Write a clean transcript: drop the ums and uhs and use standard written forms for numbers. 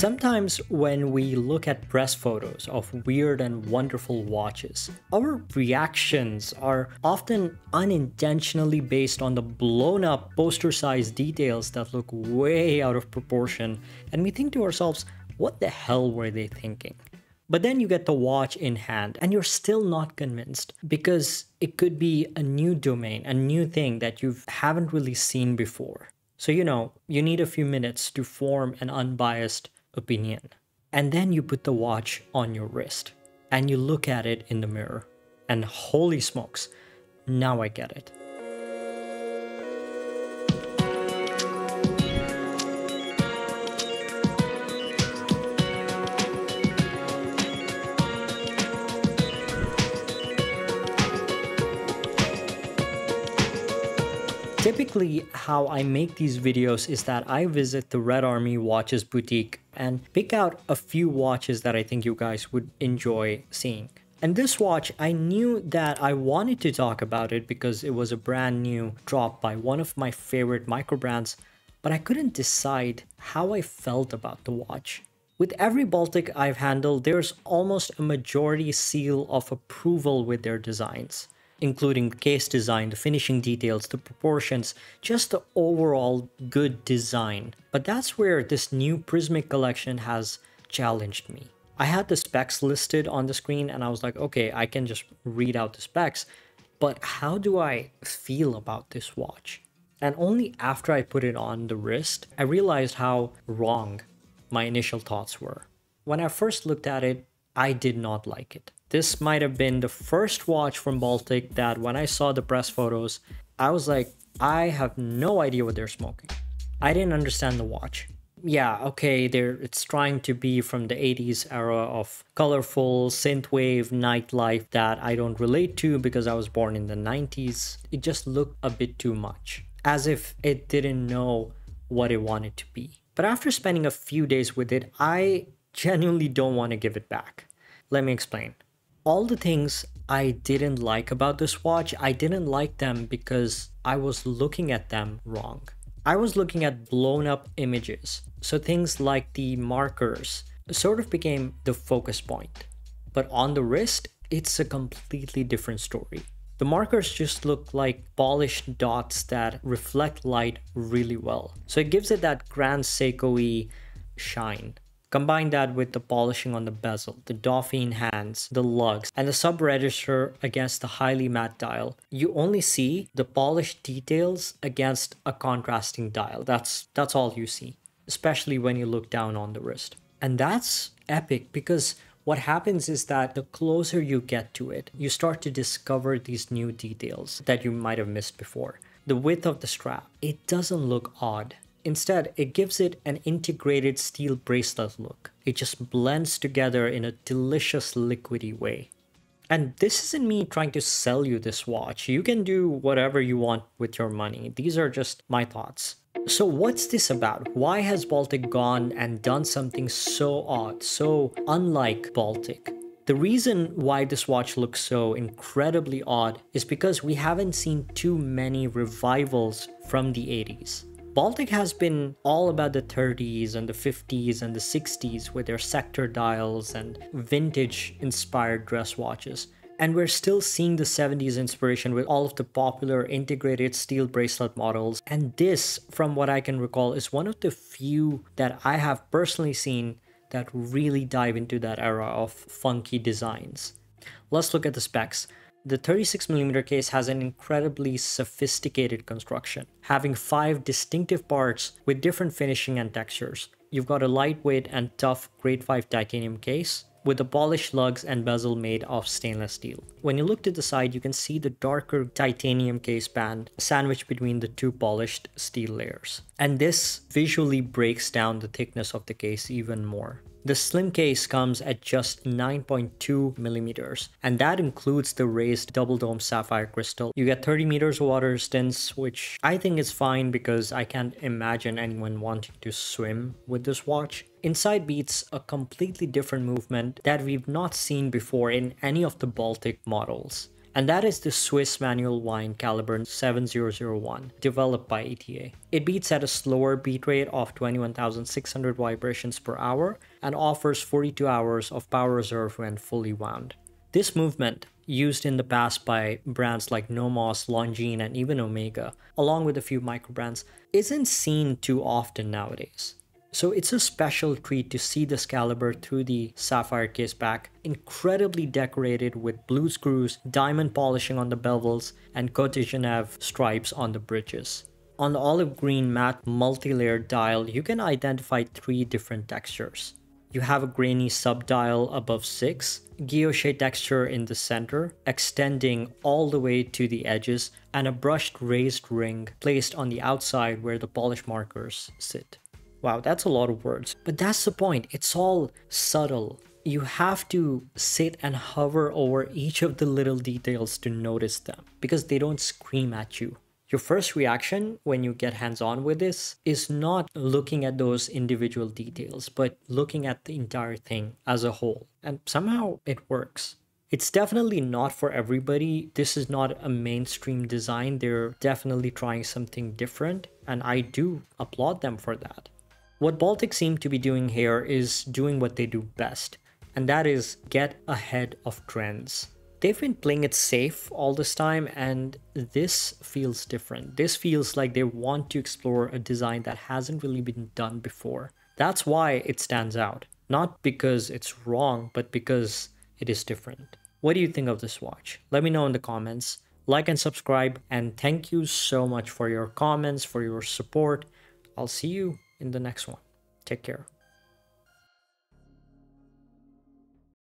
Sometimes when we look at press photos of weird and wonderful watches, our reactions are often unintentionally based on the blown up poster-sized details that look way out of proportion, and we think to ourselves, what the hell were they thinking? But then you get the watch in hand and you're still not convinced because it could be a new domain, a new thing that you haven't really seen before. So you need a few minutes to form an unbiased opinion. And then you put the watch on your wrist and you look at it in the mirror and holy smokes, now I get it. Typically, how I make these videos is that I visit the Red Army Watches boutique and pick out a few watches that I think you guys would enjoy seeing. And this watch, I knew that I wanted to talk about it because it was a brand new drop by one of my favorite micro brands, but I couldn't decide how I felt about the watch. With every Baltic I've handled, there's almost a majority seal of approval with their designs, including the case design, the finishing details, the proportions, just the overall good design. But that's where this new Prismic collection has challenged me. I had the specs listed on the screen and I was like, okay, I can just read out the specs, but how do I feel about this watch? And only after I put it on the wrist, I realized how wrong my initial thoughts were. When I first looked at it, I did not like it. This might have been the first watch from Baltic that when I saw the press photos, I was like, I have no idea what they're smoking. I didn't understand the watch. Yeah, okay, it's trying to be from the 80s era of colorful synthwave nightlife that I don't relate to because I was born in the 90s. It just looked a bit too much, as if it didn't know what it wanted to be. But after spending a few days with it, I genuinely don't want to give it back. Let me explain. All the things I didn't like about this watch, I didn't like them because I was looking at them wrong. I was looking at blown up images. So things like the markers sort of became the focus point. But on the wrist, it's a completely different story. The markers just look like polished dots that reflect light really well. So it gives it that Grand Seiko-y shine. Combine that with the polishing on the bezel, the Dauphine hands, the lugs, and the sub-register against the highly matte dial. You only see the polished details against a contrasting dial. That's all you see, especially when you look down on the wrist. And that's epic because what happens is that the closer you get to it, you start to discover these new details that you might have missed before. The width of the strap, it doesn't look odd. Instead, it gives it an integrated steel bracelet look. It just blends together in a delicious liquidy way. And this isn't me trying to sell you this watch. You can do whatever you want with your money. These are just my thoughts. So what's this about? Why has Baltic gone and done something so odd, so unlike Baltic? The reason why this watch looks so incredibly odd is because we haven't seen too many revivals from the 80s. Baltic has been all about the 30s and the 50s and the 60s with their sector dials and vintage-inspired dress watches. And we're still seeing the 70s inspiration with all of the popular integrated steel bracelet models. And this, from what I can recall, is one of the few that I have personally seen that really dive into that era of funky designs. Let's look at the specs. The 36mm case has an incredibly sophisticated construction, having 5 distinctive parts with different finishing and textures. You've got a lightweight and tough grade 5 titanium case, with the polished lugs and bezel made of stainless steel. When you look to the side, you can see the darker titanium case band sandwiched between the 2 polished steel layers. And this visually breaks down the thickness of the case even more. The slim case comes at just 9.2mm, and that includes the raised double dome sapphire crystal. You get 30 meters of water resistance, which I think is fine because I can't imagine anyone wanting to swim with this watch. Inside beats a completely different movement that we've not seen before in any of the Baltic models. and that is the Swiss manual wind caliber 7001, developed by ETA. It beats at a slower beat rate of 21,600 vibrations per hour and offers 42 hours of power reserve when fully wound. This movement, used in the past by brands like Nomos, Longines, and even Omega, along with a few micro brands, isn't seen too often nowadays. So it's a special treat to see this caliber through the sapphire case back, incredibly decorated with blue screws, diamond polishing on the bevels, and Cote de Genève stripes on the bridges. On the olive green matte multi-layered dial, you can identify 3 different textures. You have a grainy sub-dial above 6, guilloche texture in the center, extending all the way to the edges, and a brushed raised ring placed on the outside where the polish markers sit. Wow, that's a lot of words. But that's the point. It's all subtle. You have to sit and hover over each of the little details to notice them because they don't scream at you. Your first reaction when you get hands-on with this is not looking at those individual details, but looking at the entire thing as a whole. And somehow it works. It's definitely not for everybody. This is not a mainstream design. They're definitely trying something different, and I do applaud them for that. What Baltic seem to be doing here is doing what they do best, and that is get ahead of trends. They've been playing it safe all this time, and this feels different. This feels like they want to explore a design that hasn't really been done before. That's why it stands out. Not because it's wrong, but because it is different. What do you think of this watch? Let me know in the comments. Like and subscribe, and thank you so much for your comments, for your support. I'll see you in the next one. Take care.